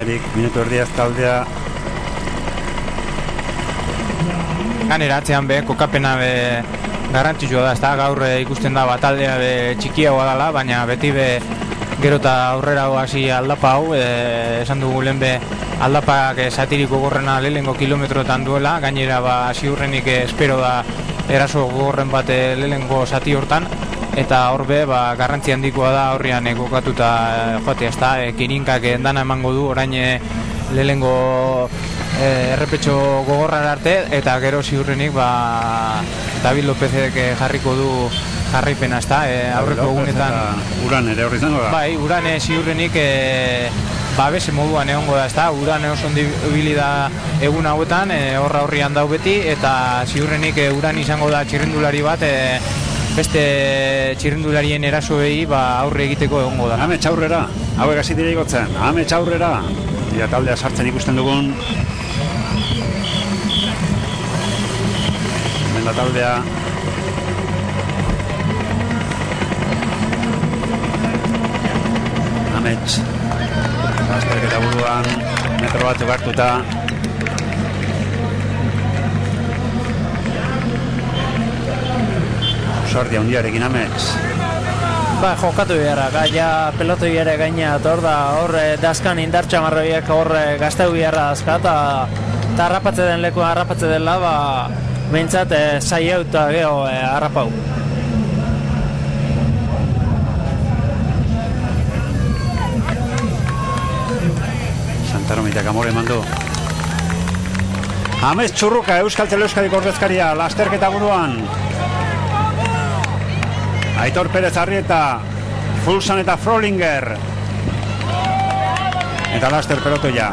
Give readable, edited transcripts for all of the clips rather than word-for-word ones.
Minutu erdiaz taldea Ganeratzean be, kokapena be garrantzitsua da, ez da, gaur ikusten da taldea be txikiagoa dela, baina beti be gero eta aurrera hasi aldapa hau, esan dugu lehen be aldapak satiriko gogorrena lehenengo kilometroetan duela, gainera ziurrenik espero da eraso gogorren bat lehenengo zati hortan, eta hor be garrantzi handikoa da horrian kokatuta joatea, ez da, kirinkak dana emango du orain lehenengo errepetxo gogorrar arte, eta gero ziurrenik David Lópezek jarriko du jarraipena, ez da, aurreko egunetan Uran ere horri zango da? Bai, Uran ziurrenik bese moduan egongo da, ez da, Uran oso ibili da egun hauetan, horrian dau beti, eta ziurrenik Uran izango da txirrindulari bat, beste txirrindularien erasoei aurre egiteko egongo da. Amets aurrera, hauek hasi dira igotzen, amets aurrera, dira taldea sartzen ikusten dugun. Hemen da taldea. Amets, azterketa buruan, metro batzuk hartuta. Sordi handiarekin Amets. Jokatu biharra, gaia pelotu biharra gaina hor da, hor dazkan indartxamarroiek hor gazteu biharra dazka, eta harrapatze den leku harrapatze dela, behintzat zaieu eta geho harrapau. Santaromitak amore eman du. Amets Txurruka, Euskal Teleuskadiko ordezkaria, lasterketa buruan. Aitor Perez Arrieta, Fulsan eta Frolinger. Eta laster pelotoia.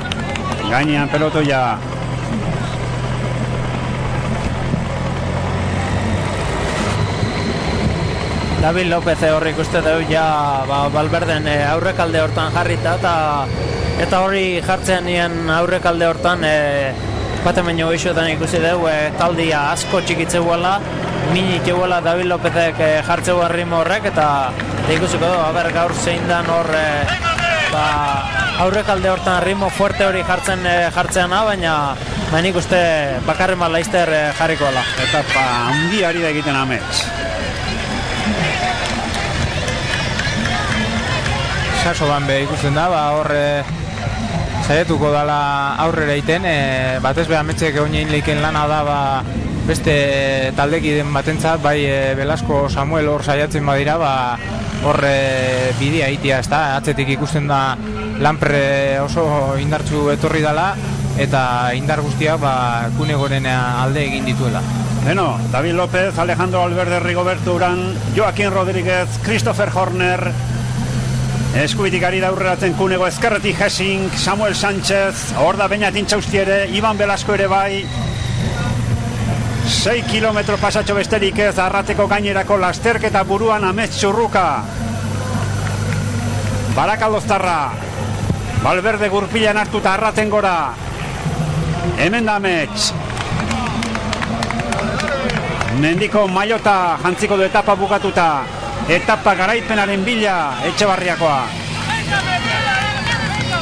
Gainean pelotoia. David López horrik uste dugu Valverden aurrekalde hortan jarrita, eta hori jartzen nien aurrekalde hortan batemen goixotan ikusi dugu taldia asko txikitzeuela, minik eguela David Lópezek jartzeu ritmo horrek, eta ikusiko dugu, gaur zein dan hor aurrekalde hortan ritmo fuerte hori jartzeana, baina nik uste bakarren bat laizter jarriko ala. Eta handi ari da egiten Amets. Sasoban be ikusten da, hor saietuko dala aurrera iten, batez be Ametsek oinein leiken lana da beste taldekiden batentzat, bai Velasco Samuel hor saiatzen badira, hor bidea itia, ez da, atzetik ikusten da Lanpre oso indartsu etorri dala, eta indar guztiak Kunegoren alde egin dituela. Beno, David López, Alejandro Valverde, Rigoberto Urán, Joaquín Rodríguez, Christopher Horner, eskubitik ari da aurreratzen Kunego, ezkerretik Hessing, Samuel Sánchez, hor da Beñatin Txaustiere, Iban Velasco ere bai, 6 kilometro pasatxo besterik ez, arrateko gainerako lasterketa buruan Amets Txurruka. Barakaldoztarra, Valverde gurpilan hartuta arraten gora. Hemen da Amets. Mendiko Maiota jantziko du etapa bukatuta. Etapa garaipenaren bila Etxebarriakoa.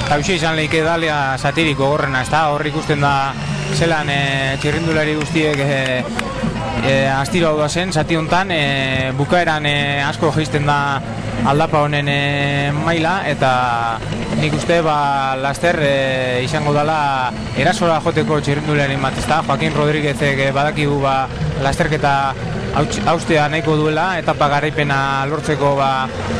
Hauxe izan leike dalia satiriko gorrena, ez da, hor ikusten da zelan txirrindulari guztiek astiro hau da zen, zati honetan, bukaeran asko geizten da aldapa honen maila, eta nik uste laster izango dela erasora joteko txirrindulari bat, ez da, Joaquín Rodríguezek badakigu lasterketa haustea nahiko duela, etapa garaipena lortzeko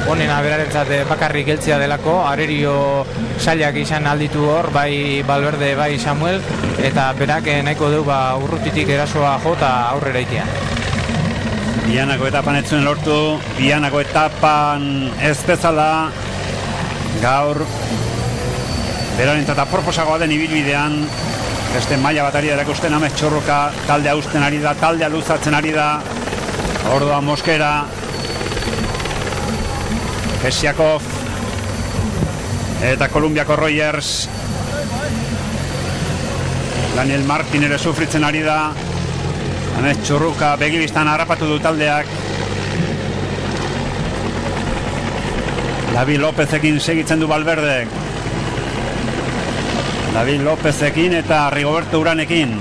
honen aberarentzat bakarrik heltzea delako, arerio sailak izan alditu hor, bai Valverde, bai Samuel, eta berak nahiko du urrutitik erasoa jota aurrera itea. Bianako etapan ez zuen lortu, Bianako etapan ez bezala, gaur berarentzat aproposagoa den ibilbidean, beste maila bat ari da erakusten Amets Txurruka, taldea usten ari da, taldea luzatzen ari da, Ordoa Mosquera, Hesiakov eta Kolumbiako Rogers. Daniel Martin ere sufritzen ari da. Amets Txurruka begibistan harrapatu du taldeak. David Lópezekin segitzen du Valverde. David Lopezekin eta Rigoberto Uranekin.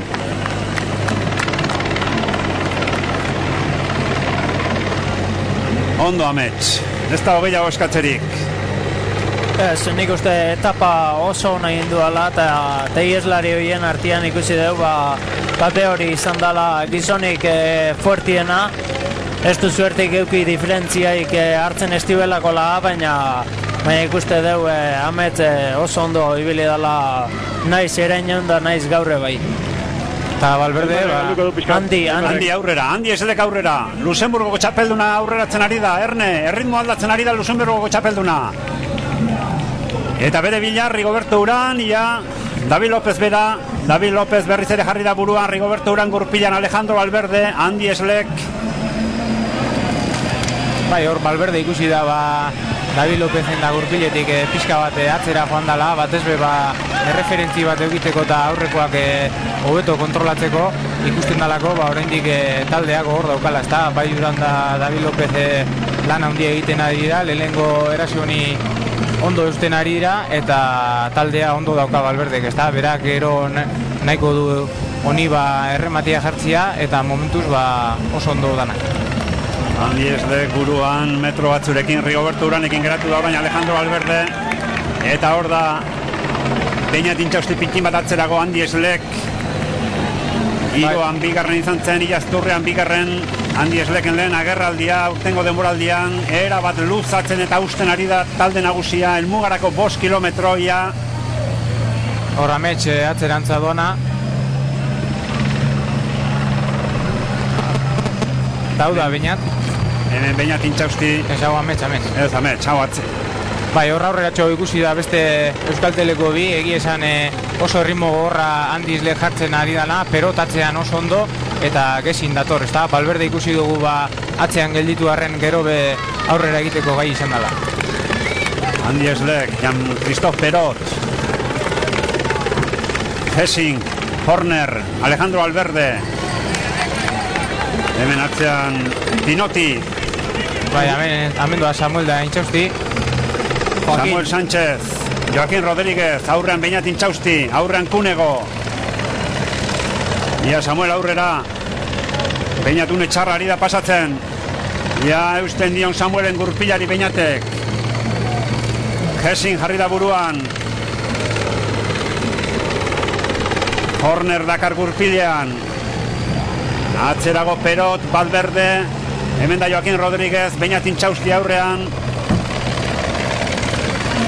Ondo amets, ez da gehiago eskatzerik. Ez, nik uste etapa oso ona egin duela eta teieslari horien artean ikusi dugu bate hori izan dela gizonik fuertiena. Ez du zuertik euki diferentziaik hartzen estibelako laga, baina ikuste dugu amets oso ondo ibili dela naiz erainen da naiz gaurre bai. Eta Valverde, Andi aurrera, Andi esedek aurrera. Luxemburgoko txapelduna aurreratzen ari da, erritmo aldatzen ari da Luxemburgoko txapelduna. Eta bere bila Rigoberto Uran, ia David López bera, David López berriz ere jarri da buruan, Rigoberto Uran gurpilan Alejandro Valverde, Andi Eslek. Bai, hor Valverde ikusi da David Lópezen da gurpiletik pixka bat atzera joan dela, batez be erreferentzi bat egiteko eta aurrekoak hobeto kontrolatzeko ikusten dalako, oraindik taldeak hor daukala, ezta? Bai Uran da David López lan handia egiten ari dira, lehenengo erasio honi ondo eusten ari dira eta taldea ondo dauka Valverdek, ezta? Berak gero nahiko du honi errematia jartzia eta momentuz oso ondo danak. Andi Eslek buruan metro batzurekin Rigoberto Uranekin geratu da orain Alejandro Valverde. Eta hor da Beñat Intxausti pinkin bat atzerago Andi Eslek. Igoan bigarren izan zen, Ilazturrean bigarren. Andi Esleken lehen agerraldia, urtengo denboraldian, era bat luzatzen eta usten ari da talde nagusia, helmugarako 5 kilometroia. Hor amets atzerantza doana. Dauda Beñat. Hemen Beñat Intxausti. Ez hau amets. Ez amets, hau atze. Bai, horra horreratxo ikusi da beste Euskalteleko bi, egia esan oso erritmo gogorra Andi Eslek jartzen ari dana, perotatzean oso ondo eta gezin dator, ezta? Valverde ikusi dugu atzean gelditu arren gero aurrera egiteko gai izan dela. Andi Eslek, Jean-Christophe Perot, Hessing, Horner, Alejandro Valverde. Hemen atzean Pinotti. Bai, hemen doa Samuel da Intxausti. Samuel Sánchez, Joaquín Rodríguez, aurrean Beñat Intxausti, aurrean Kunego. Ia Samuel aurrera, Beñat une txarra ari da pasatzen. Ia eusten dion Samuelen gurpilari Beñatek. Hessing jarri da buruan. Horner dakar gurpilean. Atzerago Perot, Valverde. Hemen da Joaquín Rodríguez, Beñat Intxausti aurrean.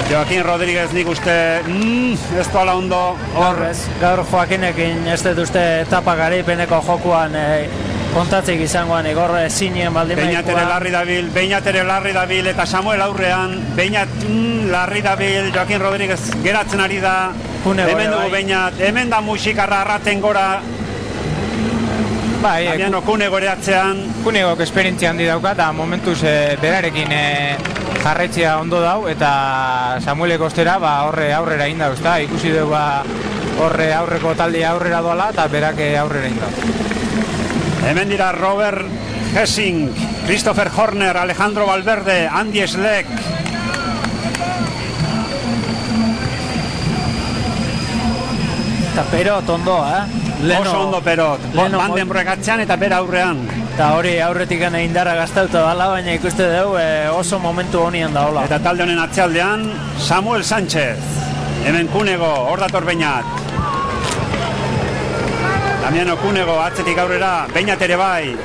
Joaquín Rodríguez nik uste ez doala ondo. Gaur Joaquinekin ez dut uste etapa garaipeneko jokuan kontatzik izangoan igor zinien baldin maikoa. Beñat ere larri dabil eta Samuel aurrean. Beñat larri dabil, Joaquín Rodríguez geratzen ari da. Hemen dugu Beñat, hemen da musikarra arraten gora. Damiano Kunego ere atzean. Kunegok esperientzia handi dauka eta momentuz berarekin jarraitzea ondo dau eta Samuelek ostera horre aurrera egin dau, ezta? Ikusi dugu horre aurreko taldea aurrera doala eta berak aurrera egin dau. Hemen dira Robert Hessing, Christopher Horner, Alejandro Valverde, Andi Eslek. Eta Perot ondo, Oso ondo Perot, Vandenbroek atzean eta bera aurrean. Eta hori aurretik indarra gaztauta dala, baina ikuste dugu oso momentu honian da hola. Eta talde honen atzealdean Samuel Sánchez, hemen Kunego, hor dator Beñat. Damiano Kunego atzetik aurrera, Beñat ere bai.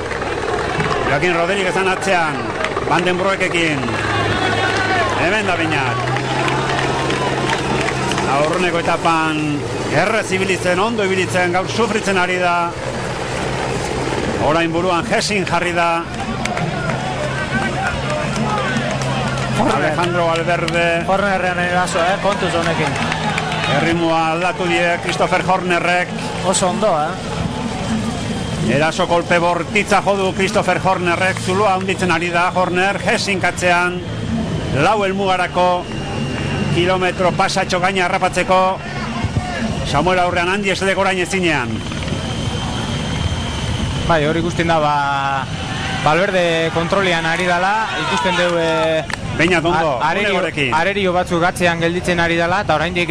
Joaquín Rodríguezan atzean, Vandenbroekekin. Hemen da Beñat. Aurreneko etapan errez ibilitzen, ondo ibilitzen, gaur sufritzen ari da. Orain buruan Hessing jarri da. Alejandro Valverde. Hornerrean eraso, kontuz honekin. Erritmoa aldatu die Christopher Hornerrek. Oso ondo, Eraso kolpe bortitza jodu Christopher Hornerrek. Zulua hunditzen ari da Horner. Hessing katzean. Lau helmugarako kilometro pasatxo gaina harrapatzeko. Samuel aurrean Andi Eslek orain ezinean. Bai, hori ikusten da Valverde kontrolian ari dala, ikusten dugu Beñat ondo, arerio batzuk atzean gelditzen ari dala, eta oraindik